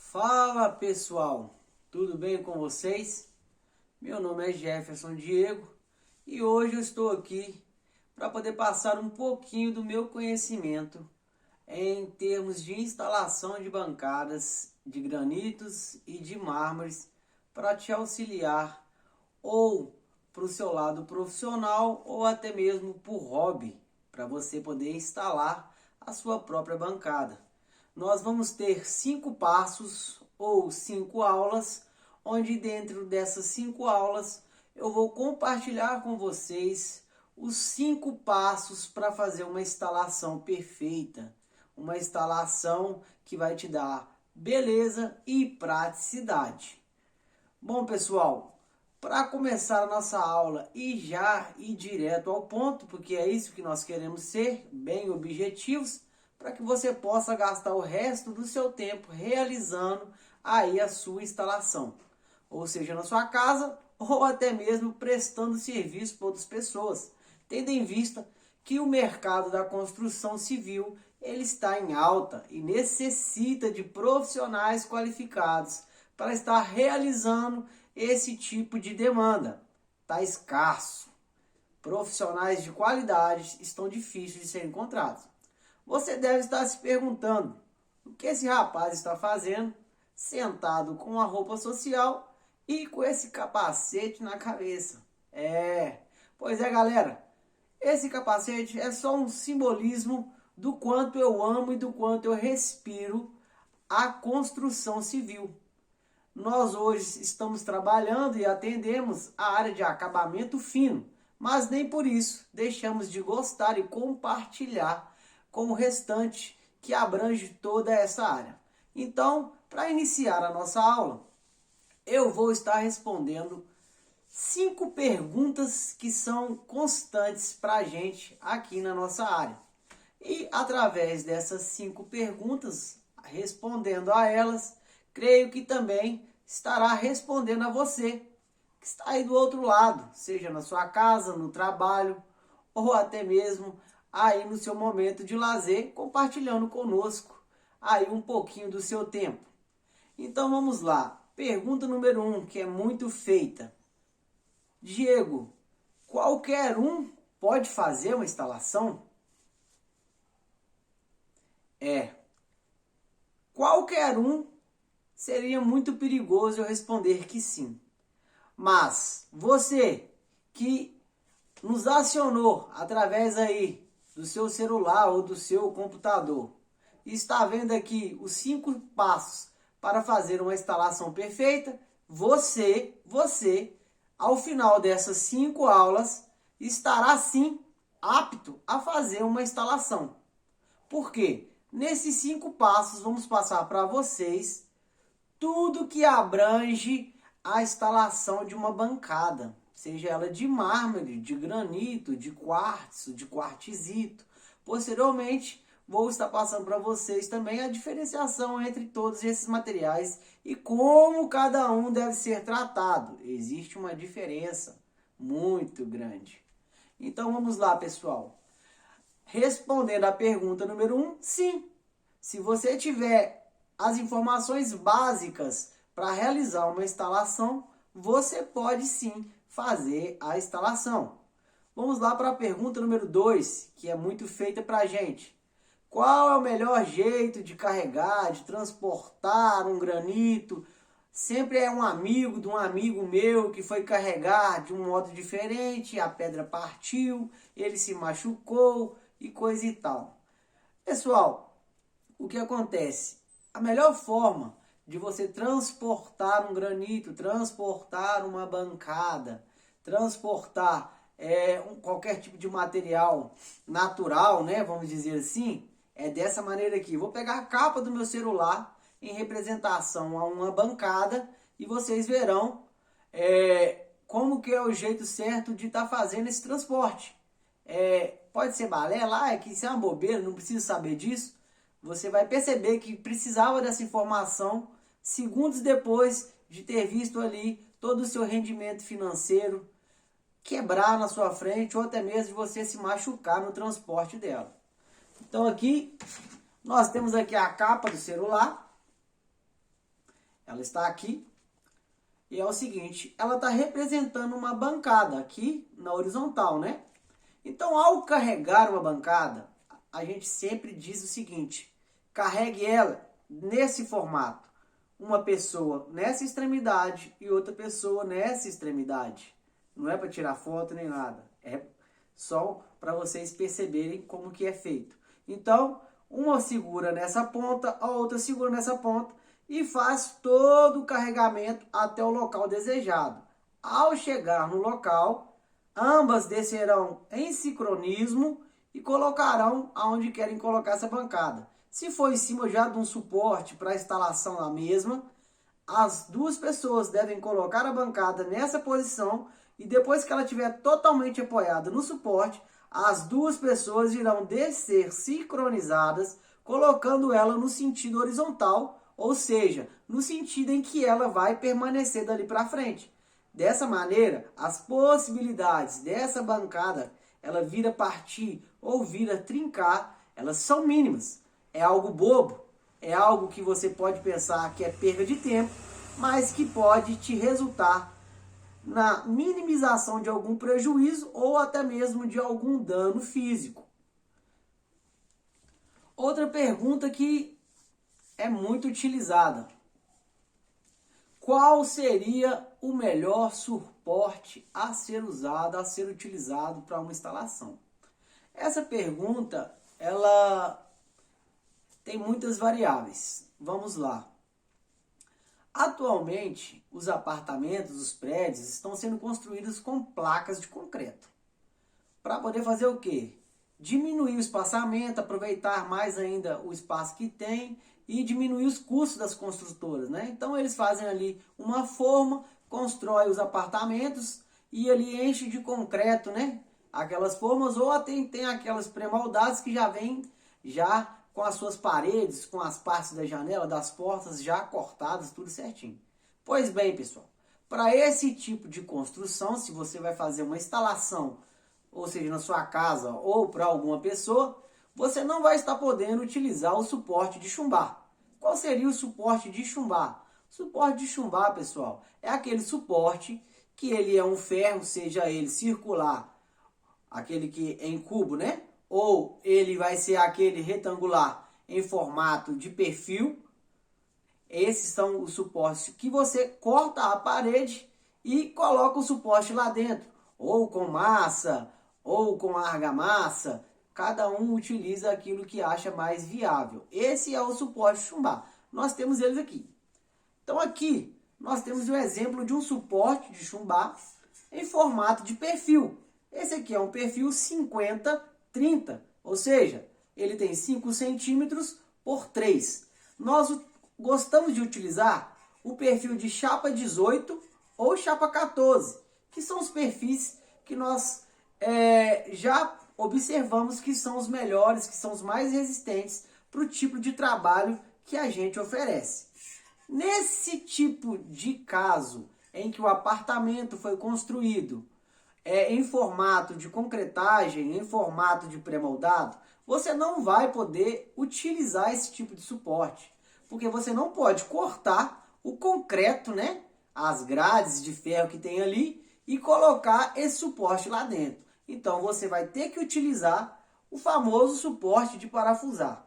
Fala pessoal, tudo bem com vocês? Meu nome é Jefferson Diego e hoje eu estou aqui para poder passar um pouquinho do meu conhecimento em termos de instalação de bancadas de granitos e de mármores para te auxiliar ou para o seu lado profissional ou até mesmo por hobby, para você poder instalar a sua própria bancada. Nós vamos ter 5 passos ou 5 aulas, onde dentro dessas 5 aulas eu vou compartilhar com vocês os 5 passos para fazer uma instalação perfeita, uma instalação que vai te dar beleza e praticidade. Bom pessoal, para começar a nossa aula e já ir direto ao ponto, porque é isso que nós queremos ser, bem objetivos, para que você possa gastar o resto do seu tempo realizando aí a sua instalação, ou seja, na sua casa ou até mesmo prestando serviço para outras pessoas, tendo em vista que o mercado da construção civil ele está em alta e necessita de profissionais qualificados para estar realizando esse tipo de demanda. Está escasso. Profissionais de qualidade estão difíceis de serem encontrados. Você deve estar se perguntando o que esse rapaz está fazendo, sentado com uma roupa social e com esse capacete na cabeça. Pois é galera, esse capacete é só um simbolismo do quanto eu amo e do quanto eu respiro a construção civil. Nós hoje estamos trabalhando e atendemos a área de acabamento fino, mas nem por isso deixamos de gostar e compartilhar com o restante que abrange toda essa área. Então, para iniciar a nossa aula, eu vou estar respondendo 5 perguntas que são constantes para a gente aqui na nossa área. E através dessas 5 perguntas, respondendo a elas, creio que também estará respondendo a você que está aí do outro lado, seja na sua casa, no trabalho ou até mesmo aí no seu momento de lazer, compartilhando conosco aí um pouquinho do seu tempo. Então vamos lá. Pergunta número 1, que é muito feita. Diego, qualquer um pode fazer uma instalação? Qualquer um seria muito perigoso eu responder que sim. Mas você que nos acionou através aí do seu celular ou do seu computador, e está vendo aqui os 5 passos para fazer uma instalação perfeita, você, ao final dessas 5 aulas, estará sim apto a fazer uma instalação. Por quê? Nesses 5 passos vamos passar para vocês tudo que abrange a instalação de uma bancada, seja ela de mármore, de granito, de quartzo, de quartzito. Posteriormente, vou estar passando para vocês também a diferenciação entre todos esses materiais e como cada um deve ser tratado. Existe uma diferença muito grande. Então vamos lá, pessoal. Respondendo à pergunta número 1, sim. Se você tiver as informações básicas para realizar uma instalação, você pode sim fazer a instalação. Vamos lá para a pergunta número 2, que é muito feita para a gente. Qual é o melhor jeito de carregar, de transportar um granito? Sempre é um amigo de um amigo meu que foi carregar de um modo diferente, a pedra partiu, ele se machucou e coisa e tal. Pessoal, o que acontece? A melhor forma de você transportar um granito, transportar uma bancada, transportar qualquer tipo de material natural, né, vamos dizer assim, é dessa maneira aqui. Vou pegar a capa do meu celular em representação a uma bancada e vocês verão como que é o jeito certo de estar fazendo esse transporte. Pode ser balé lá, que isso é uma bobeira, não precisa saber disso. Você vai perceber que precisava dessa informação segundos depois de ter visto ali todo o seu rendimento financeiro quebrar na sua frente ou até mesmo de você se machucar no transporte dela. Então aqui, nós temos aqui a capa do celular. ela está aqui. E é o seguinte, ela está representando uma bancada aqui na horizontal, né? Então, ao carregar uma bancada, a gente sempre diz o seguinte, carregue ela nesse formato. Uma pessoa nessa extremidade e outra pessoa nessa extremidade. Não é para tirar foto nem nada, é só para vocês perceberem como que é feito. Então, uma segura nessa ponta, a outra segura nessa ponta e faz todo o carregamento até o local desejado. Ao chegar no local, ambas descerão em sincronismo e colocarão aonde querem colocar essa bancada. Se for em cima já de um suporte para a instalação da mesma, as duas pessoas devem colocar a bancada nessa posição e depois que ela estiver totalmente apoiada no suporte, as duas pessoas irão descer sincronizadas, colocando ela no sentido horizontal, ou seja, no sentido em que ela vai permanecer dali para frente. Dessa maneira, as possibilidades dessa bancada, ela vir a partir ou vir a trincar, elas são mínimas. É algo bobo, é algo que você pode pensar que é perda de tempo, mas que pode te resultar na minimização de algum prejuízo ou até mesmo de algum dano físico. Outra pergunta que é muito utilizada. Qual seria o melhor suporte a ser usado, a ser utilizado para uma instalação? Essa pergunta, ela tem muitas variáveis. Vamos lá. Atualmente, os apartamentos, os prédios, estão sendo construídos com placas de concreto. Para poder fazer o quê? Diminuir o espaçamento, aproveitar mais ainda o espaço que tem e diminuir os custos das construtoras, né? Então eles fazem ali uma forma, constrói os apartamentos e ali enche de concreto, né? Aquelas formas ou até tem aquelas pré-moldadas que já vêm já com as suas paredes, com as partes da janela, das portas já cortadas, tudo certinho. Pois bem, pessoal, para esse tipo de construção, se você vai fazer uma instalação, ou seja, na sua casa ou para alguma pessoa, você não vai estar podendo utilizar o suporte de chumbar. Qual seria o suporte de chumbar? O suporte de chumbar, pessoal, é aquele suporte que ele é um ferro, seja ele circular, aquele que é em cubo, né? Ou ele vai ser aquele retangular em formato de perfil. Esses são os suportes que você corta a parede e coloca o suporte lá dentro. Ou com massa, ou com argamassa. Cada um utiliza aquilo que acha mais viável. Esse é o suporte chumbar. Nós temos eles aqui. Então aqui nós temos um exemplo de um suporte de chumbar em formato de perfil. Esse aqui é um perfil 50-30, ou seja, ele tem 5 centímetros por 3. Nós gostamos de utilizar o perfil de chapa 18 ou chapa 14, que são os perfis que nós já observamos que são os melhores, que são os mais resistentes para o tipo de trabalho que a gente oferece. Nesse tipo de caso em que o apartamento foi construído em formato de concretagem, em formato de pré-moldado, você não vai poder utilizar esse tipo de suporte, porque você não pode cortar o concreto, né, as grades de ferro que tem ali e colocar esse suporte lá dentro. Então você vai ter que utilizar o famoso suporte de parafusar.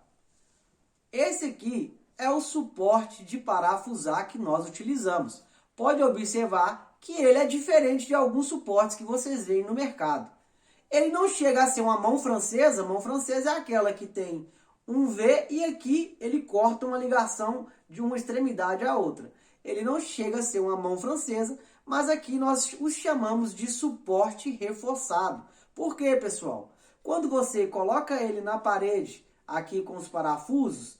Esse aqui é o suporte de parafusar que nós utilizamos. Pode observar que ele é diferente de alguns suportes que vocês veem no mercado. Ele não chega a ser uma mão francesa. Mão francesa é aquela que tem um V e aqui ele corta uma ligação de uma extremidade à outra. Ele não chega a ser uma mão francesa, mas aqui nós os chamamos de suporte reforçado. Por quê, pessoal? Quando você coloca ele na parede, aqui com os parafusos,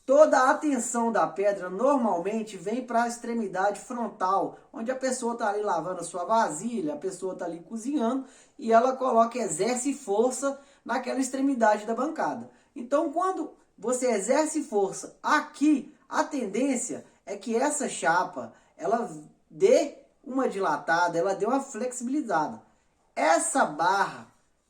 toda a tensão da pedra normalmente vem para a extremidade frontal, onde a pessoa está ali lavando a sua vasilha, a pessoa está ali cozinhando e ela exerce força naquela extremidade da bancada. Então, quando você exerce força aqui, a tendência é que essa chapa ela dê uma dilatada, ela dê uma flexibilizada. Essa barra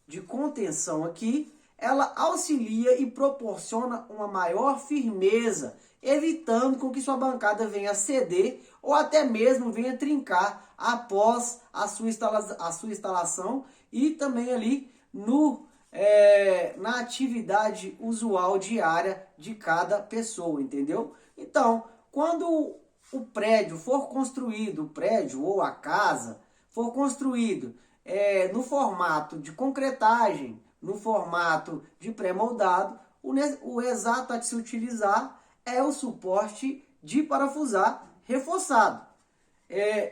de contenção aqui, ela auxilia e proporciona uma maior firmeza evitando com que sua bancada venha ceder ou até mesmo venha trincar após a sua instalação e também ali na atividade usual diária de cada pessoa, entendeu? Então, quando o prédio for construído, o prédio ou a casa for construído no formato de concretagem, no formato de pré-moldado, o exato a se utilizar é o suporte de parafusar reforçado.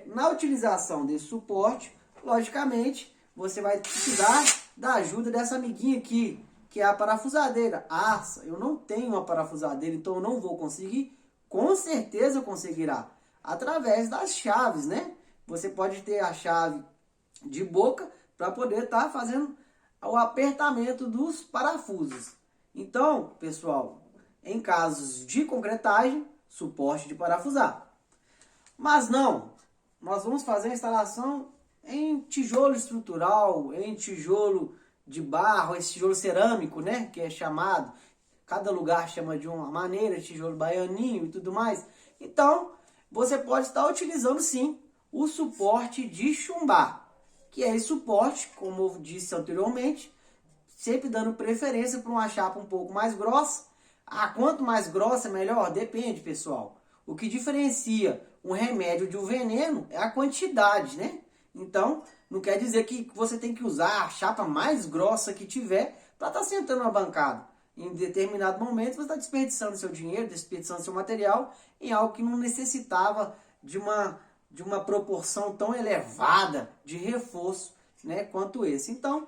Na utilização desse suporte, logicamente, você vai precisar da ajuda dessa amiguinha aqui, que é a parafusadeira. Ah, eu não tenho uma parafusadeira, então eu não vou conseguir. Com certeza conseguirá, através das chaves, né? Você pode ter a chave de boca para poder estar fazendo o apertamento dos parafusos. Então, pessoal, em casos de concretagem, suporte de parafusar. Mas não, nós vamos fazer a instalação em tijolo estrutural, em tijolo de barro, esse tijolo cerâmico, né, que é chamado. Cada lugar chama de uma maneira, tijolo baianinho e tudo mais. Então, você pode estar utilizando sim o suporte de chumbar, que é esse suporte, como eu disse anteriormente, sempre dando preferência para uma chapa um pouco mais grossa. Quanto mais grossa, melhor? Depende, pessoal. O que diferencia um remédio de um veneno é a quantidade, né? Então, não quer dizer que você tem que usar a chapa mais grossa que tiver para estar sentando na bancada. Em determinado momento, você está desperdiçando seu dinheiro, desperdiçando seu material em algo que não necessitava de uma proporção tão elevada de reforço, né, quanto esse. Então,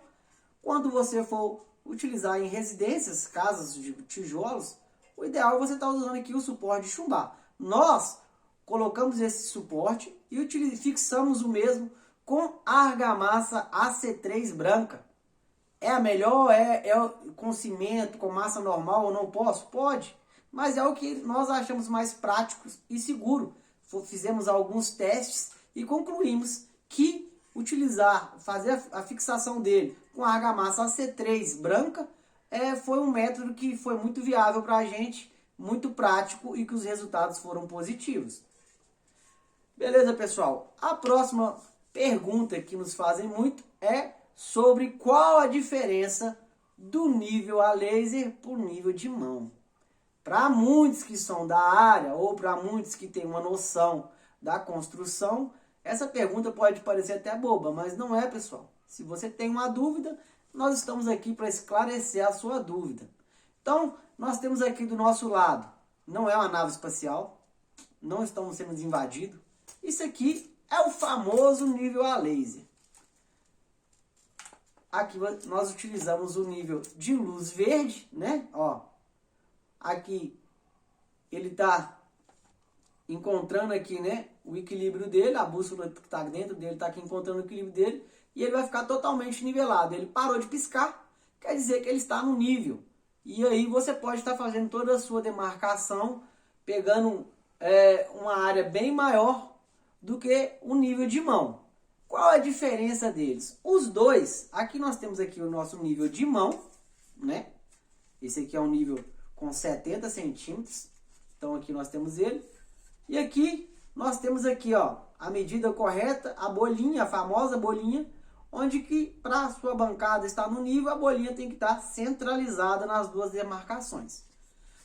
quando você for utilizar em residências, casas de tijolos, o ideal é você estar usando aqui o suporte de chumbar. Nós colocamos esse suporte e fixamos o mesmo com a argamassa AC3 branca. É a melhor? Com cimento, com massa normal ou não posso? Pode, mas é o que nós achamos mais prático e seguro. Fizemos alguns testes e concluímos que fazer a fixação dele com a argamassa AC3 branca foi um método que foi muito viável para a gente, muito prático e que os resultados foram positivos. Beleza, pessoal? A próxima pergunta que nos fazem muito é sobre qual a diferença do nível a laser para o nível de mão. Para muitos que são da área ou para muitos que têm uma noção da construção, essa pergunta pode parecer até boba, mas não é, pessoal. Se você tem uma dúvida, nós estamos aqui para esclarecer a sua dúvida. Então, nós temos aqui do nosso lado, não é uma nave espacial, não estamos sendo invadidos. Isso aqui é o famoso nível a laser. Aqui nós utilizamos o nível de luz verde, né? Ó, aqui ele está encontrando aqui, né, o equilíbrio dele, a bússola que está dentro dele está aqui encontrando o equilíbrio dele e ele vai ficar totalmente nivelado. Ele parou de piscar, quer dizer que ele está no nível. E aí você pode estar fazendo toda a sua demarcação, pegando uma área bem maior do que o nível de mão. Qual a diferença deles? Os dois, aqui nós temos aqui o nosso nível de mão, né? Esse aqui é um nível com 70 centímetros. Então aqui nós temos ele. E aqui nós temos aqui, ó, a medida correta, a bolinha, a famosa bolinha, onde que para a sua bancada estar no nível, a bolinha tem que estar centralizada nas duas demarcações.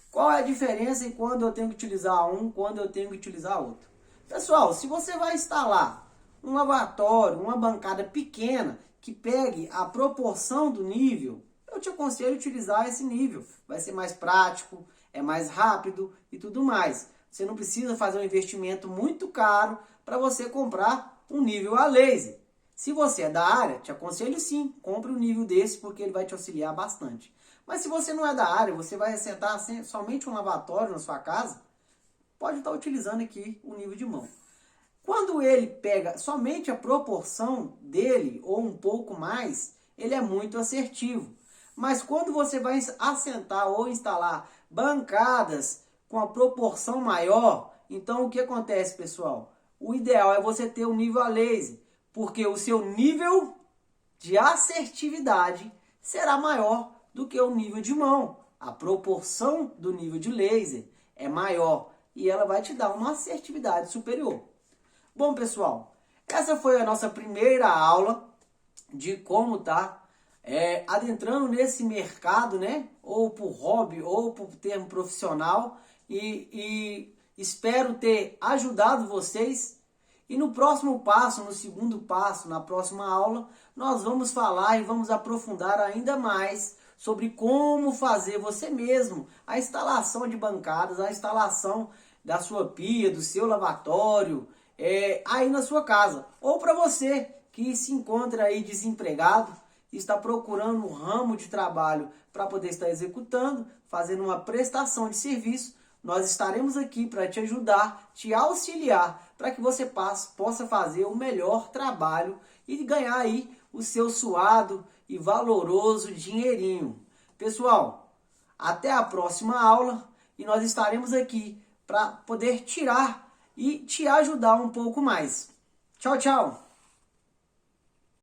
Qual é a diferença em quando eu tenho que utilizar um, quando eu tenho que utilizar outro? Pessoal, se você vai instalar um lavatório, uma bancada pequena, que pegue a proporção do nível, eu te aconselho a utilizar esse nível. Vai ser mais prático, é mais rápido e tudo mais. Você não precisa fazer um investimento muito caro para você comprar um nível a laser. Se você é da área, te aconselho sim, compre um nível desse porque ele vai te auxiliar bastante. Mas se você não é da área, você vai assentar somente um lavatório na sua casa, pode estar utilizando aqui o nível de mão. Quando ele pega somente a proporção dele, ou um pouco mais, ele é muito assertivo. Mas quando você vai assentar ou instalar bancadas com a proporção maior, então o que acontece, pessoal? O ideal é você ter um nível a laser, porque o seu nível de assertividade será maior do que o nível de mão. A proporção do nível de laser é maior e ela vai te dar uma assertividade superior. Bom, pessoal, essa foi a nossa primeira aula de como tá adentrando nesse mercado, né? Ou por hobby ou por termo profissional, e espero ter ajudado vocês. E no próximo passo, no segundo passo, na próxima aula, nós vamos falar e vamos aprofundar ainda mais sobre como fazer você mesmo a instalação de bancadas, a instalação da sua pia, do seu lavatório, aí na sua casa. Ou para você que se encontra aí desempregado, está procurando um ramo de trabalho para poder estar executando, fazendo uma prestação de serviço, nós estaremos aqui para te ajudar, te auxiliar, para que você possa fazer o melhor trabalho e ganhar aí o seu suado e valoroso dinheirinho. Pessoal, até a próxima aula e nós estaremos aqui para poder tirar e te ajudar um pouco mais. Tchau, tchau!